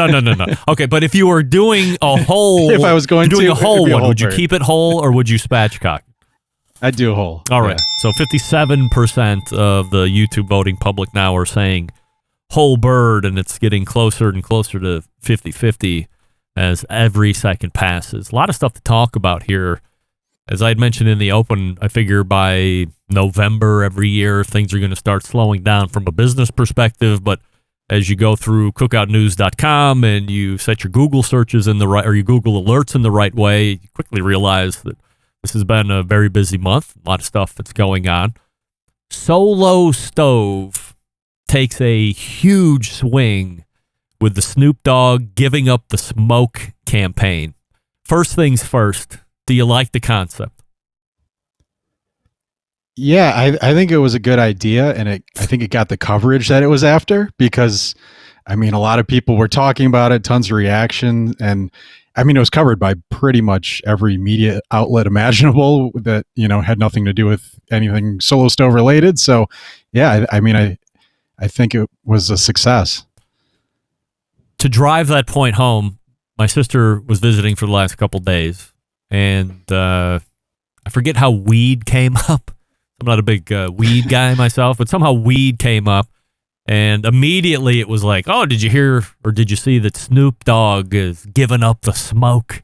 Okay, but if you were doing a whole, if I was going doing to a whole one, would you bird. keep it whole or would you spatchcock? I'd do a whole. All right. So 57% of the YouTube voting public now are saying whole bird, and it's getting closer and closer to 50-50 as every second passes. A lot of stuff to talk about here. As I had mentioned in the open, I figure by November every year, things are going to start slowing down from a business perspective. But as you go through cookoutnews.com and you set your Google searches in the right, or you Google alerts in the right way, you quickly realize that this has been a very busy month. A lot of stuff that's going on. Solo Stove takes a huge swing with the Snoop Dogg Giving Up the Smoke campaign. First things first, do you like the concept? Yeah, I think it was a good idea, and I think it got the coverage that it was after because, I mean, a lot of people were talking about it, tons of reaction, and I mean, it was covered by pretty much every media outlet imaginable that, had nothing to do with anything Solo Stove related. So, yeah, I think it was a success. To drive that point home, my sister was visiting for the last couple days, and I forget how weed came up. I'm not a big weed guy myself, but somehow weed came up, and immediately it was like, oh, did you hear or did you see that Snoop Dogg is giving up the smoke?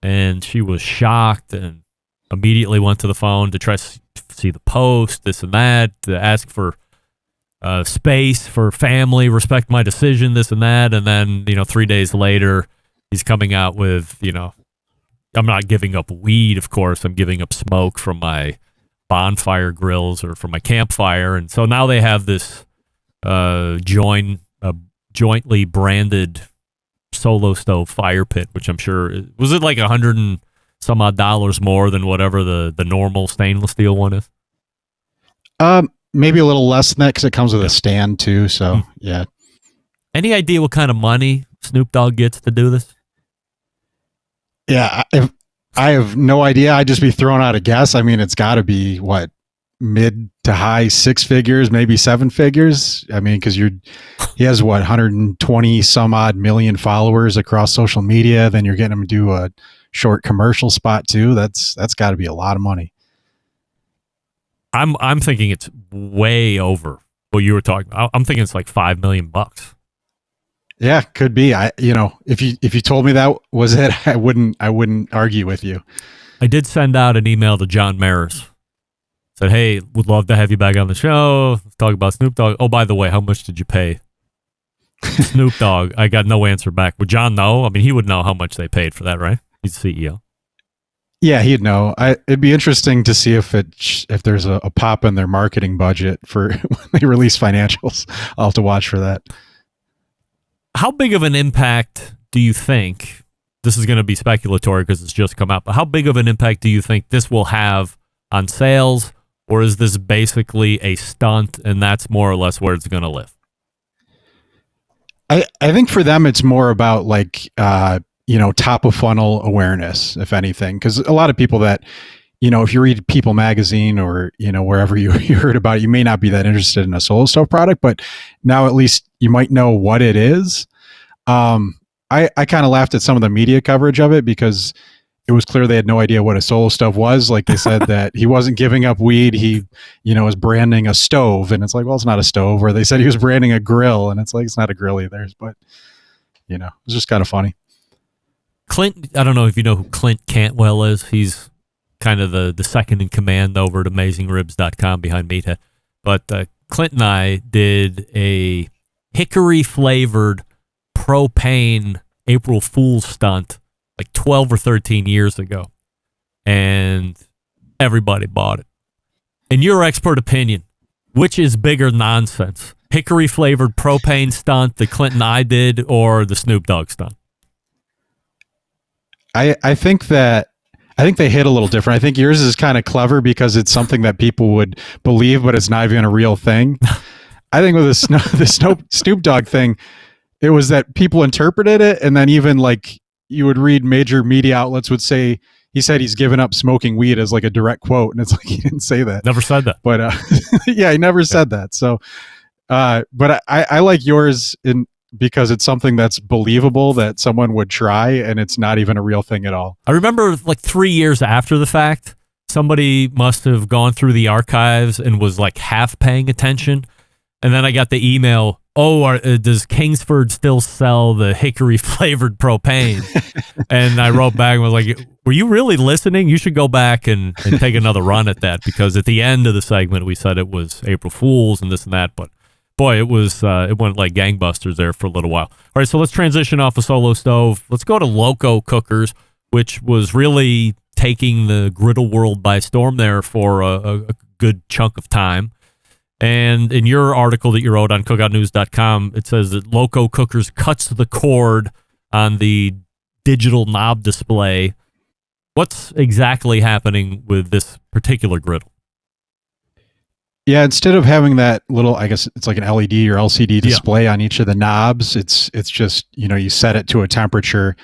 And she was shocked and immediately went to the phone to try to see the post, this and that, to ask for space for family, respect my decision, this and that. And then, 3 days later, he's coming out with, I'm not giving up weed, of course. I'm giving up smoke from my bonfire grills or from my campfire. And so now they have this jointly branded Solo Stove fire pit, which I'm sure, was it like $100 and some odd dollars more than whatever the normal stainless steel one is? Maybe a little less than that because it comes with a stand too. So yeah. Any idea what kind of money Snoop Dogg gets to do this? Yeah, I have no idea. I'd just be throwing out a guess. I mean, it's got to be what, mid to high six figures, maybe seven figures. I mean, because he has what, 120 some odd million followers across social media. Then you're getting him to do a short commercial spot too. That's got to be a lot of money. I'm thinking it's way over what you were talking about. I'm thinking it's like $5 million. Yeah, could be. If you told me that was it, I wouldn't argue with you. I did send out an email to John Maris. Said, hey, would love to have you back on the show. Let's talk about Snoop Dogg. Oh, by the way, how much did you pay Snoop Dogg? I got no answer back. Would John know? I mean, he would know how much they paid for that, right? He's the CEO. Yeah, he'd know. It'd be interesting to see if there's a pop in their marketing budget for when they release financials. I'll have to watch for that. How big of an impact do you think, this is going to be speculatory because it's just come out, but how big of an impact do you think this will have on sales, or is this basically a stunt and that's more or less where it's going to live? I think for them, it's more about like, top of funnel awareness, if anything, because a lot of people that, if you read People Magazine or, wherever you heard about it, you may not be that interested in a Solo Stove product, but now at least you might know what it is. I kind of laughed at some of the media coverage of it because it was clear they had no idea what a Solo Stove was. Like they said that he wasn't giving up weed. He, was branding a stove, and it's like, well, it's not a stove. Or they said he was branding a grill, and it's like, it's not a grill either. But, it's just kind of funny. Clint, I don't know if you know who Clint Cantwell is. He's kind of the second in command over at AmazingRibs.com behind Meathead. But Clint and I did a hickory-flavored propane April Fool's stunt like 12 or 13 years ago. And everybody bought it. In your expert opinion, which is bigger nonsense? Hickory-flavored propane stunt that Clint and I did or the Snoop Dogg stunt? I think they hit a little different. I think yours is kind of clever because it's something that people would believe, but it's not even a real thing. I think with the Snoop Dogg thing, it was that people interpreted it, and then even like you would read major media outlets would say he said he's given up smoking weed as like a direct quote, and it's like he didn't say that. Never said that. But yeah, he never said that. So, but I like yours because it's something that's believable that someone would try, and it's not even a real thing at all. I remember like 3 years after the fact, somebody must have gone through the archives and was like half paying attention. And then I got the email, does Kingsford still sell the hickory flavored propane? And I wrote back and was like, were you really listening? You should go back and take another run at that, because at the end of the segment, we said it was April Fool's and this and that. But boy, it went like gangbusters there for a little while. All right, so let's transition off a Solo Stove. Let's go to Loco Cookers, which was really taking the griddle world by storm there for a good chunk of time. And in your article that you wrote on cookoutnews.com, it says that Loco Cookers cuts the cord on the digital knob display. What's exactly happening with this particular griddle? Yeah, instead of having that little, I guess it's like an LED or LCD display on each of the knobs, it's just, you set it to a temperature,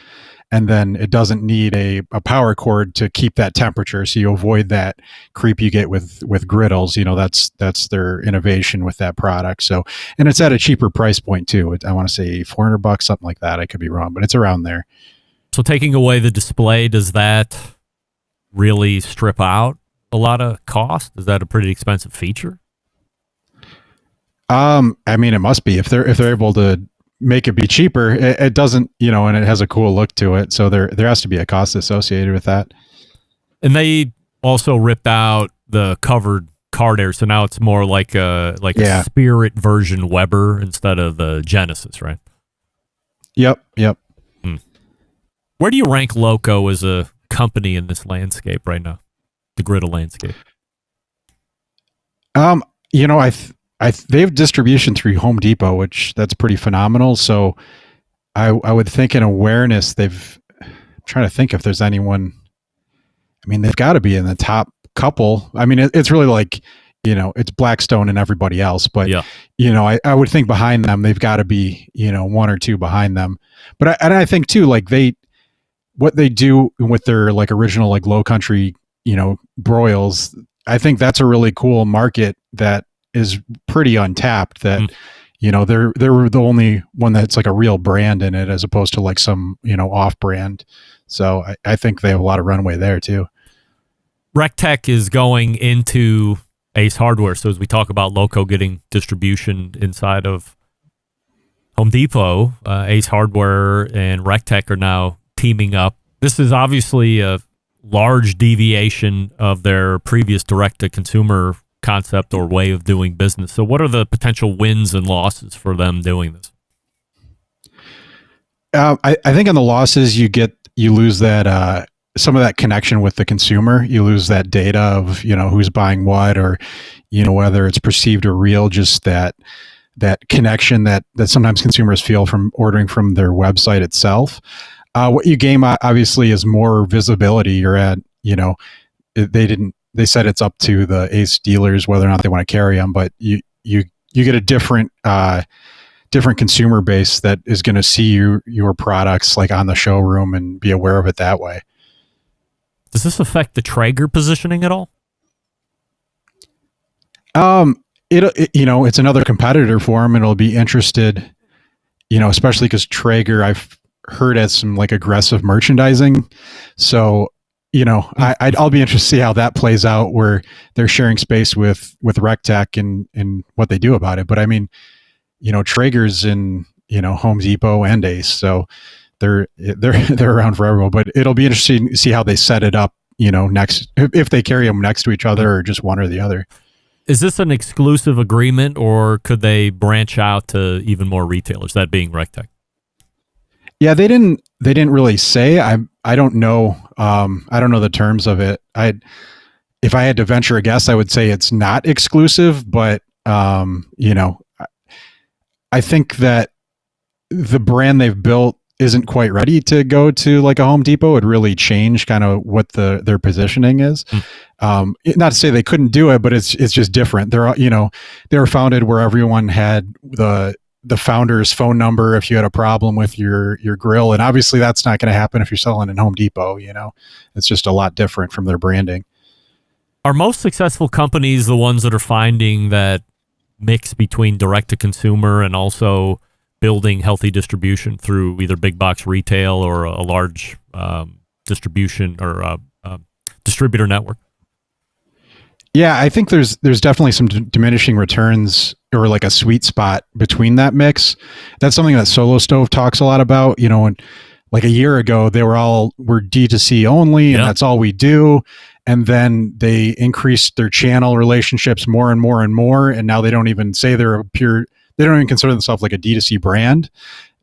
and then it doesn't need a power cord to keep that temperature, so you avoid that creep you get with griddles. That's their innovation with that product. So, and it's at a cheaper price point too. I want to say $400, something like that. I could be wrong, but it's around there. So taking away the display, does that really strip out a lot of cost? Is that a pretty expensive feature? I mean, it must be if they're able to make it be cheaper. It doesn't, and it has a cool look to it. So there has to be a cost associated with that. And they also ripped out the covered card air, so now it's more like a Spirit version Weber instead of the Genesis, right? Yep. Where do you rank Loco as a company in this landscape right now, the griddle landscape? They have distribution through Home Depot, which that's pretty phenomenal. So I would think in awareness, I'm trying to think if there's anyone. I mean, they've got to be in the top couple. I mean, it's really like, it's Blackstone and everybody else, but I would think behind them, they've got to be, one or two behind them. But I think too, like what they do with their like original, like Low Country, broils, I think that's a really cool market that is pretty untapped, that they're the only one that's like a real brand in it, as opposed to like some off brand. So I think they have a lot of runway there too. RecTech is going into Ace Hardware, so as we talk about Loco getting distribution inside of Home Depot, Ace Hardware and RecTech are now teaming up. This is obviously a large deviation of their previous direct-to-consumer concept or way of doing business. So what are the potential wins and losses for them doing this? I think on the losses, you lose that some of that connection with the consumer. You lose that data of who's buying what, or whether it's perceived or real. Just that connection that sometimes consumers feel from ordering from their website itself. What you gain obviously is more visibility. You're at they said it's up to the Ace dealers whether or not they want to carry them, but you get a different consumer base that is going to see your products like on the showroom and be aware of it that way. Does this affect the Traeger positioning at all? It's another competitor for them, and it'll be interested, especially because Traeger, I've heard, has some like aggressive merchandising. So, I'll be interested to see how that plays out, where they're sharing space with RecTech and what they do about it. But I mean, Traeger's in, Home Depot and Ace. So they're around for everyone. But it'll be interesting to see how they set it up. Next if they carry them next to each other or just one or the other. Is this an exclusive agreement, or could they branch out to even more retailers? That being Rectech. Yeah, they didn't really say. I don't know. I don't know the terms of it. If I had to venture a guess, I would say it's not exclusive, but I think that the brand they've built isn't quite ready to go to like a Home Depot. It would really change kind of what their positioning is. Not to say they couldn't do it, but it's just different. They were founded where everyone had the founder's phone number if you had a problem with your grill, and obviously that's not going to happen if you're selling in Home Depot. It's just a lot different from their branding. Are most successful companies the ones that are finding that mix between direct to consumer and also building healthy distribution through either big box retail or a large distribution or distributor network? Yeah, I think there's definitely some diminishing returns or like a sweet spot between that mix. That's something that Solo Stove talks a lot about. And like a year ago, they were D2C only, and that's all we do. And then they increased their channel relationships more and more and more. And now they don't even say they don't even consider themselves like a D2C brand.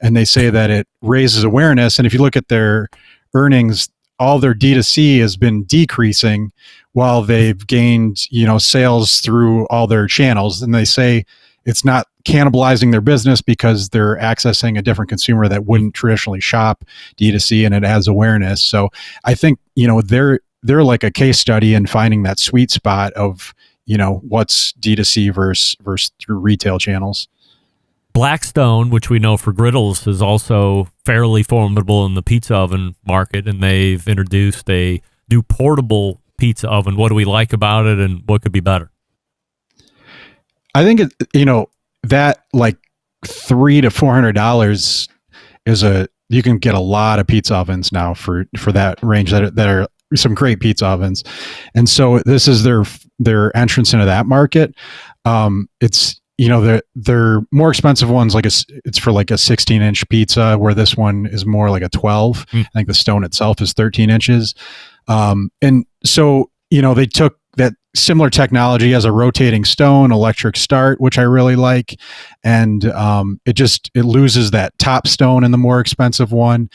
And they say that it raises awareness. And if you look at their earnings, all their D2C has been decreasing while they've gained, sales through all their channels. And they say it's not cannibalizing their business because they're accessing a different consumer that wouldn't traditionally shop D2C, and it adds awareness. So I think, they're like a case study in finding that sweet spot of, what's D2C versus through retail channels. Blackstone, which we know for griddles, is also fairly formidable in the pizza oven market, and they've introduced a new portable pizza oven. What do we like about it, and what could be better? I think that like $300 to $400 is you can get a lot of pizza ovens now for that range that are some great pizza ovens, and so this is their entrance into that market. It's they're more expensive ones, it's for like a 16-inch pizza, where this one is more like a 12. I think the stone itself is 13 inches. And so, they took that similar technology as a rotating stone, electric start, which I really like. And it loses that top stone in the more expensive one.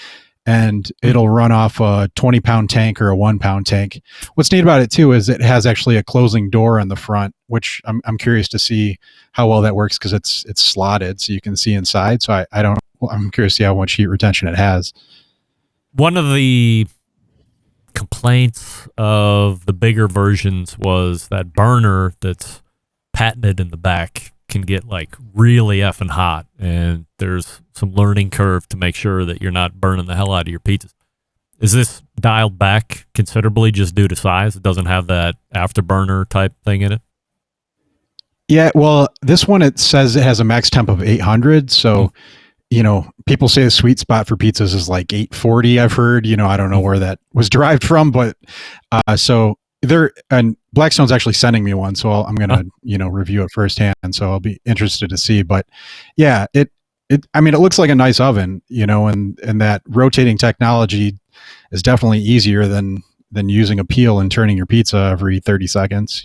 And it'll run off a 20-pound tank or a 1-pound tank. What's neat about it too is it has actually a closing door on the front, which I'm curious to see how well that works, because it's slotted so you can see inside. So I'm curious to see how much heat retention it has. One of the complaints of the bigger versions was that burner that's patented in the back can get like really effing hot, and there's some learning curve to make sure that you're not burning the hell out of your pizzas. Is this dialed back considerably just due to size? It doesn't have that afterburner type thing in it? Yeah, well, this one, it says it has a max temp of 800. So, people say the sweet spot for pizzas is like 840, I've heard. I don't know where that was derived from, but so and Blackstone's actually sending me one, so I'm going to, review it firsthand. So I'll be interested to see. But yeah, it looks like a nice oven, and that rotating technology is definitely easier than using a peel and turning your pizza every 30 seconds,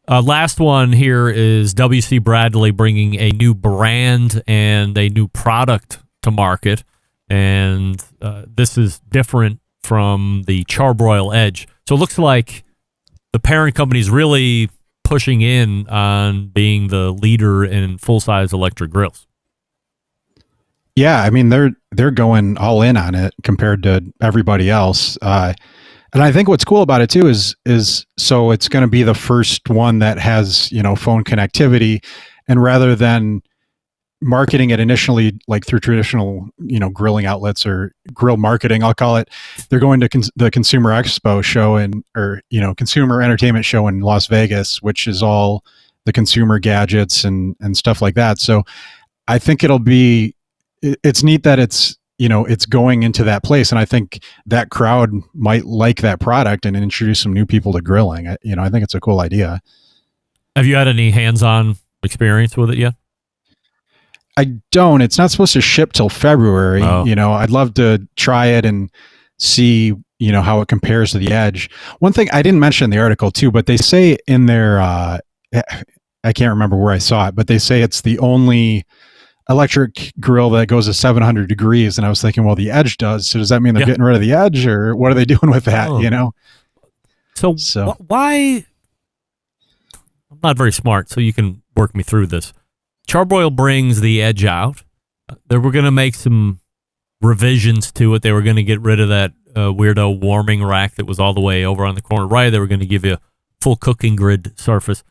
Last one here is W.C. Bradley bringing a new brand and a new product to market. And this is different from the Charbroil Edge. So it looks like the parent company is really pushing in on being the leader in full-size electric grills. Yeah, they're going all in on it compared to everybody else. And I think what's cool about it too is so it's going to be the first one that has, phone connectivity, and rather than marketing it initially like through traditional, grilling outlets or grill marketing, I'll call it, they're going to the Consumer Expo show Consumer Entertainment show in Las Vegas, which is all the consumer gadgets and stuff like that. So I think it's neat that it's going into that place. And I think that crowd might like that product and introduce some new people to grilling. I think it's a cool idea. Have you had any hands-on experience with it yet? I don't. It's not supposed to ship till February. Oh. I'd love to try it and see, how it compares to the Edge. One thing I didn't mention in the article too, but they say in their, I can't remember where I saw it, but they say it's the only electric grill that goes to 700 degrees. And I was thinking, well, the Edge does. So does that mean they're getting rid of the Edge, or what are they doing with that? Oh. So why? I'm not very smart, so you can work me through this. Charbroil brings the Edge out. They were going to make some revisions to it. They were going to get rid of that weirdo warming rack that was all the way over on the corner right. They were going to give you a full cooking grid surface.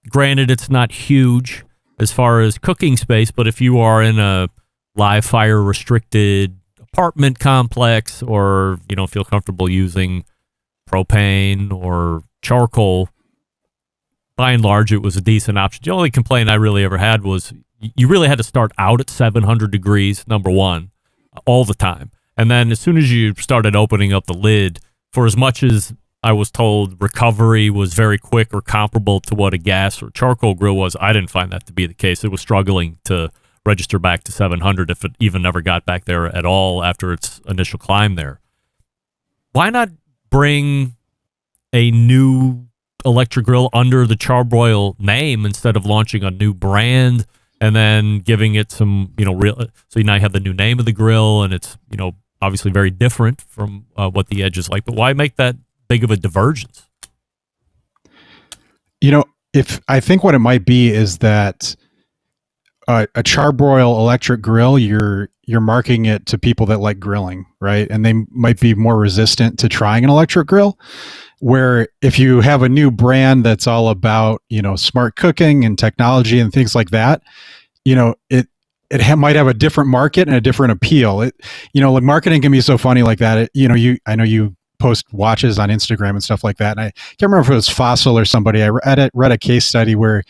Granted, it's not huge as far as cooking space, but if you are in a live fire restricted apartment complex, or you don't feel comfortable using propane or charcoal, by and large, it was a decent option. The only complaint I really ever had was you really had to start out at 700 degrees, number one, all the time. And then as soon as you started opening up the lid, for as much as I was told recovery was very quick or comparable to what a gas or charcoal grill was, I didn't find that to be the case. It was struggling to register back to 700 if it even never got back there at all after its initial climb there. Why not bring a new electric grill under the Charbroil name instead of launching a new brand and then giving it some, real, so now you have the new name of the grill and it's, obviously very different from what the Edge is like, but why make that big of a divergence? If I think what it might be is that a Charbroil electric grill, you're marketing it to people that like grilling, right? And they might be more resistant to trying an electric grill. Where if you have a new brand that's all about, smart cooking and technology and things like that, it might have a different market and a different appeal. Like marketing can be so funny like that. I know you post watches on Instagram and stuff like that. And I can't remember if it was Fossil or somebody. I read a case study where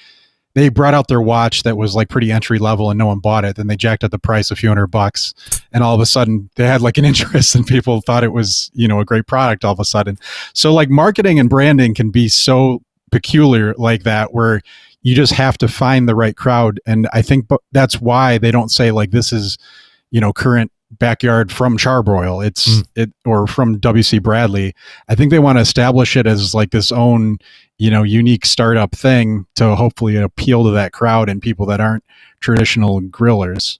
they brought out their watch that was like pretty entry level and no one bought it. Then they jacked up the price a few $100, and all of a sudden they had like an interest and people thought it was, a great product all of a sudden. So like marketing and branding can be so peculiar like that, where you just have to find the right crowd. And I think that's why they don't say like, this is, current backyard from Charbroil, or from W.C. Bradley. I think they want to establish it as like this own, unique startup thing to hopefully appeal to that crowd and people that aren't traditional grillers.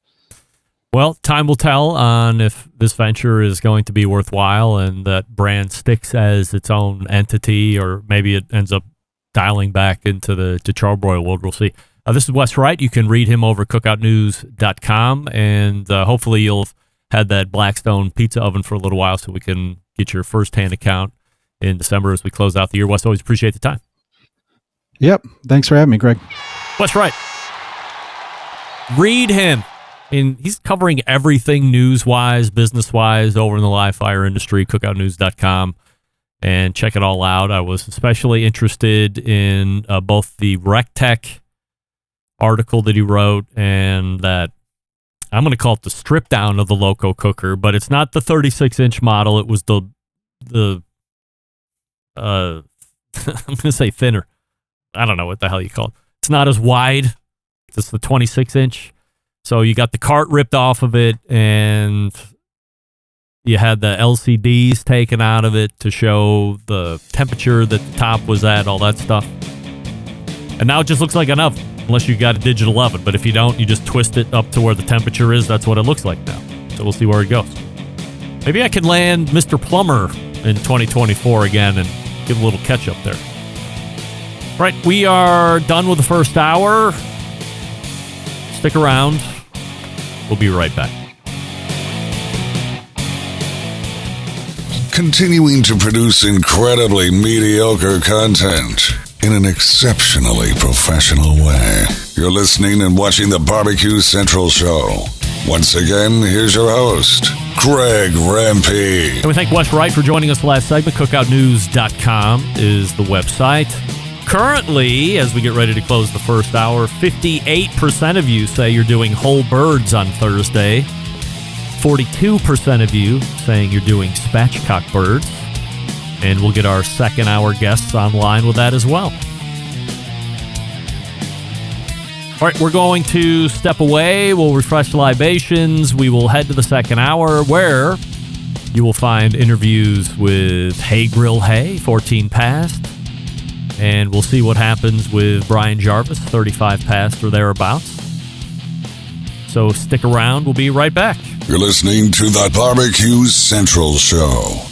Well, time will tell on if this venture is going to be worthwhile and that brand sticks as its own entity, or maybe it ends up dialing back into the Charbroil world. We'll see. This is Wes Wright. You can read him over at cookoutnews.com, and hopefully you'll had that Blackstone pizza oven for a little while so we can get your first-hand account in December as we close out the year. Wes, always appreciate the time. Yep. Thanks for having me, Greg. Wes Wright. Read him. And he's covering everything news-wise, business-wise over in the live fire industry, cookoutnews.com. And check it all out. I was especially interested in both the RecTech article that he wrote and that, I'm going to call it the strip down of the Loco cooker, but it's not the 36-inch model. It was the I'm going to say thinner. I don't know what the hell you call it. It's not as wide. It's the 26-inch. So you got the cart ripped off of it, and you had the LCDs taken out of it to show the temperature that the top was at, all that stuff. And now it just looks like an oven, unless you got a digital oven. But if you don't, you just twist it up to where the temperature is. That's what it looks like now. So we'll see where it goes. Maybe I can land Mr. Plumber in 2024 again and get a little catch up there. Right, we are done with the first hour. Stick around. We'll be right back. Continuing to produce incredibly mediocre content in an exceptionally professional way. You're listening and watching the Barbecue Central Show. Once again, here's your host, Greg Rempe. And we thank Wes Wright for joining us last segment. Cookoutnews.com is the website. Currently, as we get ready to close the first hour, 58% of you say you're doing whole birds on Thursday. 42% of you saying you're doing spatchcock birds. And we'll get our second hour guests online with that as well. All right, we're going to step away. We'll refresh libations. We will head to the second hour where you will find interviews with Hey Grill Hey, 14 past. And we'll see what happens with Brian Jarvis, 35 past or thereabouts. So stick around. We'll be right back. You're listening to the Barbecue Central Show.